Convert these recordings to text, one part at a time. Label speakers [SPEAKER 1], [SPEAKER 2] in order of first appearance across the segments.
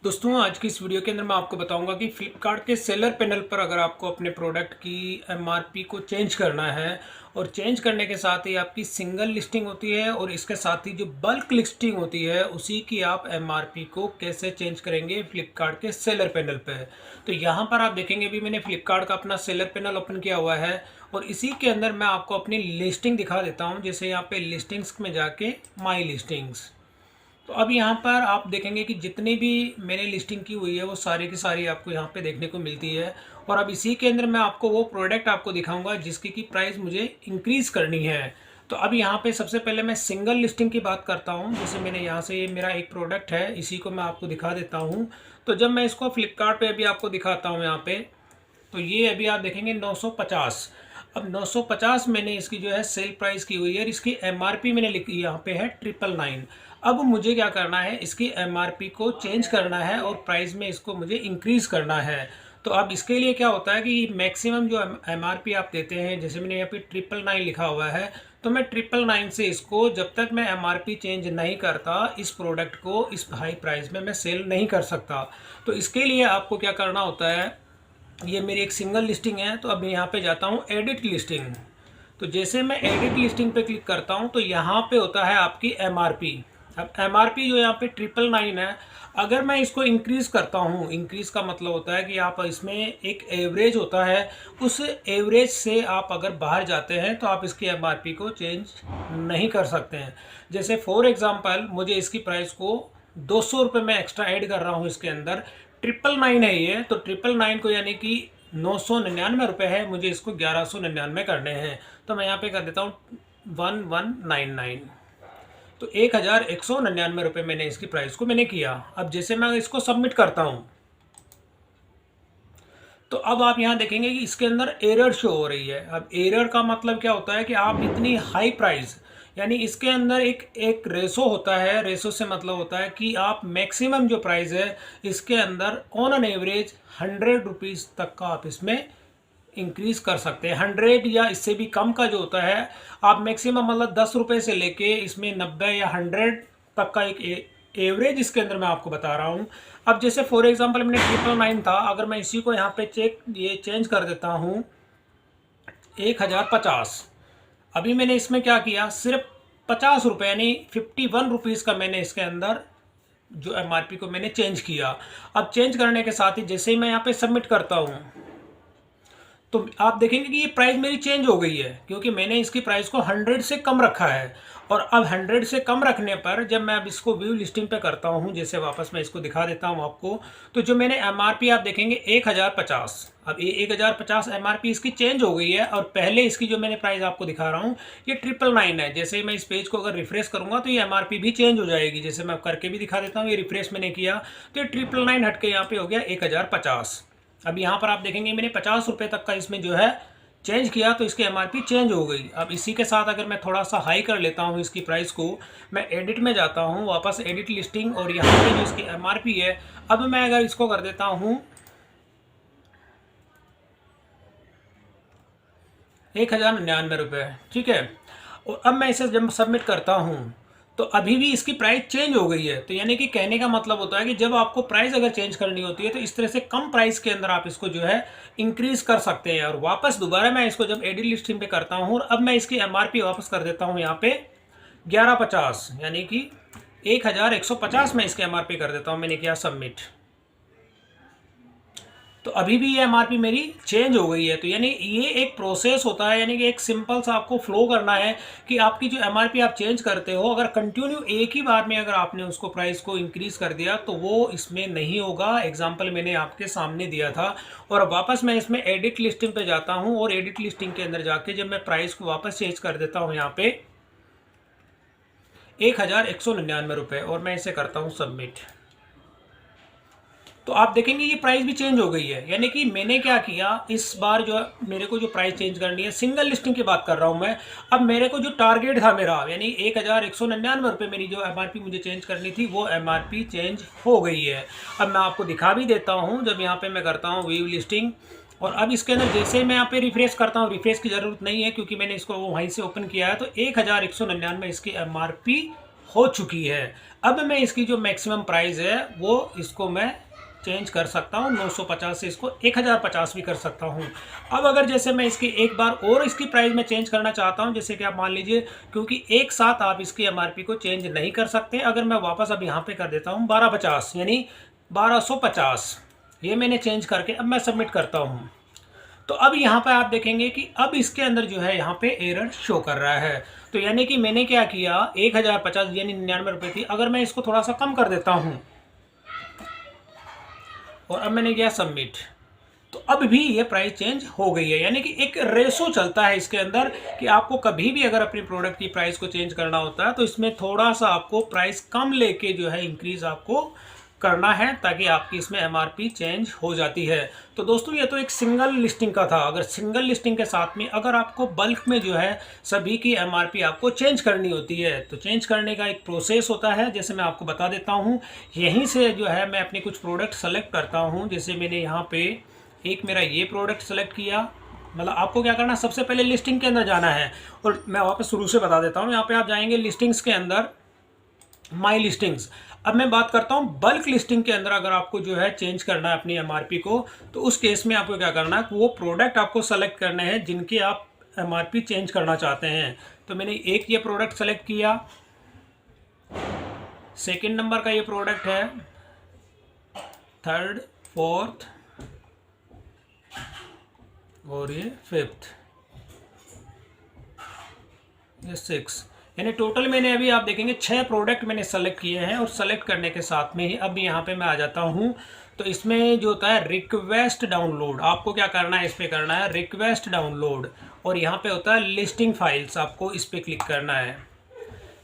[SPEAKER 1] दोस्तों आज की इस वीडियो के अंदर मैं आपको बताऊंगा कि फ्लिपकार्ट के सेलर पैनल पर अगर आपको अपने प्रोडक्ट की एमआरपी को चेंज करना है और चेंज करने के साथ ही आपकी सिंगल लिस्टिंग होती है और इसके साथ ही जो बल्क लिस्टिंग होती है उसी की आप एमआरपी को कैसे चेंज करेंगे फ्लिपकार्ट के सेलर पैनल पे। तो यहाँ पर आप देखेंगे अभी मैंने फ्लिपकार्ट का अपना सेलर पैनल ओपन किया हुआ है और इसी के अंदर मैं आपको अपनी लिस्टिंग दिखा देता हूँ। जैसे यहाँ पे लिस्टिंग्स में जाके माई लिस्टिंग्स, तो अब यहाँ पर आप देखेंगे कि जितनी भी मैंने लिस्टिंग की हुई है वो सारी की सारी आपको यहाँ पे देखने को मिलती है। और अब इसी के अंदर मैं आपको वो प्रोडक्ट आपको दिखाऊंगा जिसकी की प्राइस मुझे इंक्रीज़ करनी है। तो अब यहाँ पे सबसे पहले मैं सिंगल लिस्टिंग की बात करता हूँ। जैसे मैंने यहाँ से ये मेरा एक प्रोडक्ट है, इसी को मैं आपको दिखा देता हूँ। तो जब मैं इसको फ्लिपकार्ट पर अभी आपको दिखाता हूँ यहाँ पर, तो ये अभी आप देखेंगे 950। अब 950 मैंने इसकी जो है सेल प्राइस की हुई है और इसकी एमआरपी मैंने लिखी यहाँ पे है 999। अब मुझे क्या करना है, इसकी एमआरपी को चेंज करना है और प्राइस में इसको मुझे इंक्रीज़ करना है। तो अब इसके लिए क्या होता है कि मैक्सिमम जो एमआरपी आप देते हैं, जैसे मैंने यहाँ पे 999 लिखा हुआ है, तो मैं 999 से इसको जब तक मैं एमआरपी चेंज नहीं करता इस प्रोडक्ट को इस हाई प्राइस में मैं सेल नहीं कर सकता। तो इसके लिए आपको क्या करना होता है, ये मेरी एक सिंगल लिस्टिंग है। तो अब मैं यहाँ पे जाता हूँ एडिट लिस्टिंग। तो जैसे मैं एडिट लिस्टिंग पे क्लिक करता हूँ तो यहाँ पे होता है आपकी एमआरपी। अब एमआरपी जो यहाँ पे 999 है, अगर मैं इसको इंक्रीज़ करता हूँ, इंक्रीज़ का मतलब होता है कि आप इसमें एक एवरेज होता है, उस एवरेज से आप अगर बाहर जाते हैं तो आप इसकी एमआरपी को चेंज नहीं कर सकते हैं। जैसे फॉर एग्ज़ाम्पल मुझे इसकी प्राइस को 200 रुपये में एक्स्ट्रा ऐड कर रहा हूँ, इसके अंदर 999 है ये, तो 999 को यानी कि 999 रुपये है, मुझे इसको 1199 करने हैं। तो मैं यहाँ पे कर देता हूँ 1199। तो 1199 रुपये मैंने इसकी प्राइस को मैंने किया। अब जैसे मैं इसको सबमिट करता हूँ तो अब आप यहाँ देखेंगे कि इसके अंदर एरर शो हो रही है। अब एरर का मतलब क्या होता है कि आप इतनी हाई प्राइस, यानी इसके अंदर एक एक रेशो होता है। रेशो से मतलब होता है कि आप मैक्सिमम जो प्राइस है इसके अंदर ऑन एन एवरेज 100 रुपीज़ तक का आप इसमें इंक्रीज कर सकते हैं। 100 या इससे भी कम का जो होता है आप मैक्सिमम मतलब 10 रुपये से लेके इसमें 90 या 100 तक का एक एवरेज इसके अंदर मैं आपको बता रहा हूँ। अब जैसे फॉर एग्जांपल मैंने 999 था, अगर मैं इसी को यहाँ पे ये चेंज कर देता हूँ 1050। अभी मैंने इसमें क्या किया, सिर्फ 50 रुपये यानी 51 रुपीज़ का मैंने इसके अंदर जो एमआरपी को मैंने चेंज किया। अब चेंज करने के साथ ही जैसे ही मैं यहाँ पे सबमिट करता हूँ तो आप देखेंगे कि ये प्राइस मेरी चेंज हो गई है, क्योंकि मैंने इसकी प्राइस को 100 से कम रखा है। और अब 100 से कम रखने पर जब मैं अब इसको व्यू लिस्टिंग पे करता हूँ, जैसे वापस मैं इसको दिखा देता हूँ आपको, तो जो मैंने एमआरपी आप देखेंगे 1050। अब ये 1050 एमआरपी इसकी चेंज हो गई है और पहले इसकी जो मैंने प्राइस आपको दिखा रहा हूँ ये 999 है। जैसे ही मैं इस पेज को अगर रिफ्रेश करूँगा तो ये एमआरपी भी चेंज हो जाएगी। जैसे मैं करके भी दिखा देता हूँ, ये रिफ्रेश मैंने किया तो ये 999 हट के यहाँ पे हो गया 1050। अब यहाँ पर आप देखेंगे मैंने 50 रुपये तक का इसमें जो है चेंज किया तो इसकी एमआरपी चेंज हो गई। अब इसी के साथ अगर मैं थोड़ा सा हाई कर लेता हूँ इसकी प्राइस को, मैं एडिट में जाता हूँ, वापस एडिट लिस्टिंग, और यहाँ पे जो इसकी एमआरपी है अब मैं अगर इसको कर देता हूँ 1099 रुपये, ठीक है। और अब मैं इसे जब सबमिट करता हूँ तो अभी भी इसकी प्राइस चेंज हो गई है। तो यानी कि कहने का मतलब होता है कि जब आपको प्राइस अगर चेंज करनी होती है तो इस तरह से कम प्राइस के अंदर आप इसको जो है इंक्रीज कर सकते हैं। और वापस दोबारा मैं इसको जब एडिट लिस्टिंग पे करता हूँ और अब मैं इसकी एमआरपी वापस कर देता हूँ यहाँ पे 1150, यानी कि 1150 में इसकी एमआरपी कर देता हूँ। मैंने किया सबमिट, तो अभी भी ये एमआरपी मेरी चेंज हो गई है। तो यानी ये एक प्रोसेस होता है, यानी कि एक सिंपल सा आपको फ्लो करना है कि आपकी जो एमआरपी आप चेंज करते हो, अगर कंटिन्यू एक ही बार में अगर आपने उसको प्राइस को इंक्रीज कर दिया तो वो इसमें नहीं होगा। एग्जांपल मैंने आपके सामने दिया था। और अब वापस मैं इसमें एडिट लिस्टिंग पे जाता हूँ और एडिट लिस्टिंग के अंदर जाके जब मैं प्राइस को वापस चेंज कर देता हूँ यहाँ पे 1199 रुपये और मैं इसे करता हूँ सबमिट, तो आप देखेंगे ये प्राइस भी चेंज हो गई है। यानी कि मैंने क्या किया, इस बार जो मेरे को जो प्राइस चेंज करनी है, सिंगल लिस्टिंग की बात कर रहा हूँ मैं। अब मेरे को जो टारगेट था मेरा, यानी 1199 रुपये मेरी जो एमआरपी मुझे चेंज करनी थी वो एमआरपी चेंज हो गई है। अब मैं आपको दिखा भी देता हूँ, जब यहाँ पे मैं करता हूँ व्यू लिस्टिंग और अब इसके अंदर जैसे मैं यहाँ पे रिफ्रेश करता हूँ, रिफ्रेश की ज़रूरत नहीं है क्योंकि मैंने इसको वहीं से ओपन किया है, तो 1199 इसकी एमआरपी हो चुकी है। अब मैं इसकी जो मैक्सिमम प्राइस है वो इसको मैं चेंज कर सकता हूँ, 950 से इसको 1050 भी कर सकता हूँ। अब अगर जैसे मैं इसकी एक बार और इसकी प्राइस में चेंज करना चाहता हूँ, जैसे कि आप मान लीजिए, क्योंकि एक साथ आप इसकी एमआरपी को चेंज नहीं कर सकते। अगर मैं वापस अब यहाँ पे कर देता हूँ 1250 यानी 1250, ये मैंने चेंज करके अब मैं सबमिट करता हूँ। तो अब यहाँ पे आप देखेंगे कि अब इसके अंदर जो है यहाँ पे एरर शो कर रहा है। तो यानी कि मैंने क्या किया, 1050 यानी 99 रुपये थी, अगर मैं इसको थोड़ा सा कम कर देता हूँ और अब मैंने किया सबमिट, तो अब भी ये प्राइस चेंज हो गई है। यानी कि एक रेशो चलता है इसके अंदर कि आपको कभी भी अगर अपनी प्रोडक्ट की प्राइस को चेंज करना होता है तो इसमें थोड़ा सा आपको प्राइस कम लेके जो है इंक्रीज आपको करना है, ताकि आपकी इसमें एमआरपी चेंज हो जाती है। तो दोस्तों ये तो एक सिंगल लिस्टिंग का था। अगर सिंगल लिस्टिंग के साथ में अगर आपको बल्क में जो है सभी की एमआरपी आपको चेंज करनी होती है, तो चेंज करने का एक प्रोसेस होता है, जैसे मैं आपको बता देता हूँ। यहीं से जो है मैं अपने कुछ प्रोडक्ट सेलेक्ट करता हूँ। जैसे मैंने यहाँ पे एक मेरा ये प्रोडक्ट सेलेक्ट किया, मतलब आपको क्या करना है, सबसे पहले लिस्टिंग के अंदर जाना है। और मैं वापस शुरू से बता देता हूँ, यहाँ पे आप जाएंगे लिस्टिंग्स के अंदर, माई लिस्टिंग्स। अब मैं बात करता हूँ बल्क लिस्टिंग के अंदर। अगर आपको जो है चेंज करना है अपनी एमआरपी को, तो उस केस में आपको क्या करना है, वो प्रोडक्ट आपको सेलेक्ट करने हैं जिनकी आप एमआरपी चेंज करना चाहते हैं। तो मैंने एक ये प्रोडक्ट सेलेक्ट किया, सेकंड नंबर का ये प्रोडक्ट है, थर्ड, फोर्थ और ये फिफ्थ, ये सिक्स, यानी टोटल मैंने अभी आप देखेंगे 6 प्रोडक्ट मैंने सेलेक्ट किए हैं। और सेलेक्ट करने के साथ में ही अब यहाँ पे मैं आ जाता हूँ। तो इसमें जो होता है रिक्वेस्ट डाउनलोड, आपको क्या करना है, इस पर करना है रिक्वेस्ट डाउनलोड। और यहाँ पे होता है लिस्टिंग फाइल्स, आपको इस पर क्लिक करना है।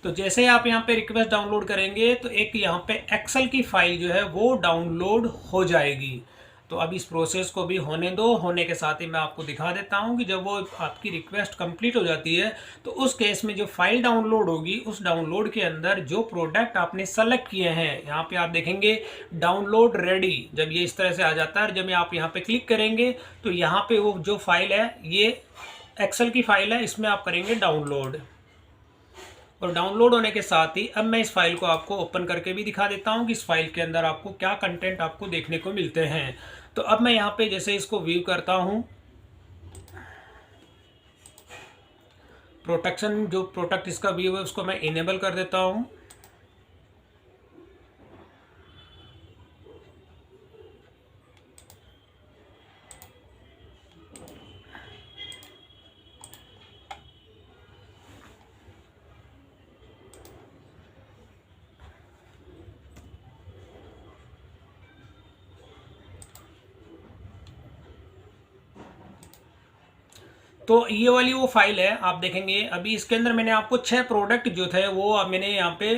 [SPEAKER 1] तो जैसे ही आप यहाँ पे रिक्वेस्ट डाउनलोड करेंगे तो एक यहाँ पे एक्सेल की फाइल जो है वो डाउनलोड हो जाएगी। तो अब इस प्रोसेस को भी होने दो। होने के साथ ही मैं आपको दिखा देता हूँ कि जब वो आपकी रिक्वेस्ट कंप्लीट हो जाती है तो उस केस में जो फाइल डाउनलोड होगी, उस डाउनलोड के अंदर जो प्रोडक्ट आपने सेलेक्ट किए हैं, यहाँ पे आप देखेंगे डाउनलोड रेडी। जब ये इस तरह से आ जाता है, जब आप यहाँ पे क्लिक करेंगे तो यहाँ पे वो जो फाइल है, ये एक्सेल की फाइल है, इसमें आप करेंगे डाउनलोड। और डाउनलोड होने के साथ ही अब मैं इस फाइल को आपको ओपन करके भी दिखा देता हूँ कि इस फाइल के अंदर आपको क्या कंटेंट आपको देखने को मिलते हैं। तो अब मैं यहाँ पे जैसे इसको व्यू करता हूँ, प्रोटेक्शन जो प्रोडक्ट इसका व्यू है उसको मैं इनेबल कर देता हूँ। तो ये वाली वो फाइल है, आप देखेंगे अभी इसके अंदर मैंने आपको 6 प्रोडक्ट जो थे वो अब मैंने यहाँ पे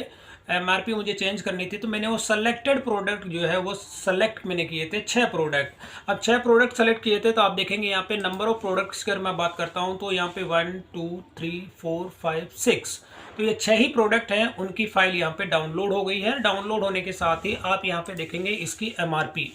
[SPEAKER 1] एमआरपी मुझे चेंज करनी थी, तो मैंने वो सेलेक्टेड प्रोडक्ट जो है वो सेलेक्ट मैंने किए थे 6 प्रोडक्ट। अब 6 प्रोडक्ट सेलेक्ट किए थे, तो आप देखेंगे यहाँ पे नंबर ऑफ प्रोडक्ट्स की अगर मैं बात करता हूँ तो यहाँ पे 1 2 3 4 5 6, तो ये 6 ही प्रोडक्ट हैं, उनकी फाइल यहाँ पे डाउनलोड हो गई है। डाउनलोड होने के साथ ही आप यहाँ पे देखेंगे इसकी एमआरपी।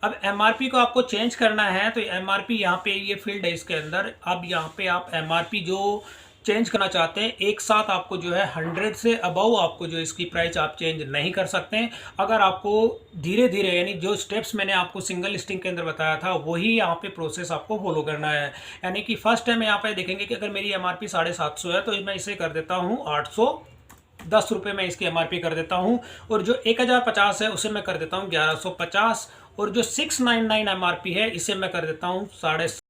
[SPEAKER 1] अब एमआरपी को आपको चेंज करना है, तो एमआरपी यहाँ पे ये फील्ड है इसके अंदर। अब यहाँ पे आप एमआरपी जो चेंज करना चाहते हैं, एक साथ आपको जो है 100 से अबव आपको जो इसकी प्राइस आप चेंज नहीं कर सकते हैं। अगर आपको धीरे धीरे, यानी जो स्टेप्स मैंने आपको सिंगल लिस्टिंग के अंदर बताया था वही यहाँ पे प्रोसेस आपको फॉलो करना है। यानी कि फर्स्ट टाइम यहाँ पे देखेंगे कि अगर मेरी एमआरपी 750 है तो मैं इसे कर देता हूँ 810 रुपये में इसकी एमआरपी कर देता हूँ। और जो 1050 है उसे मैं कर देता हूँ 1150। और जो 699 एमआरपी है इसे मैं कर देता हूँ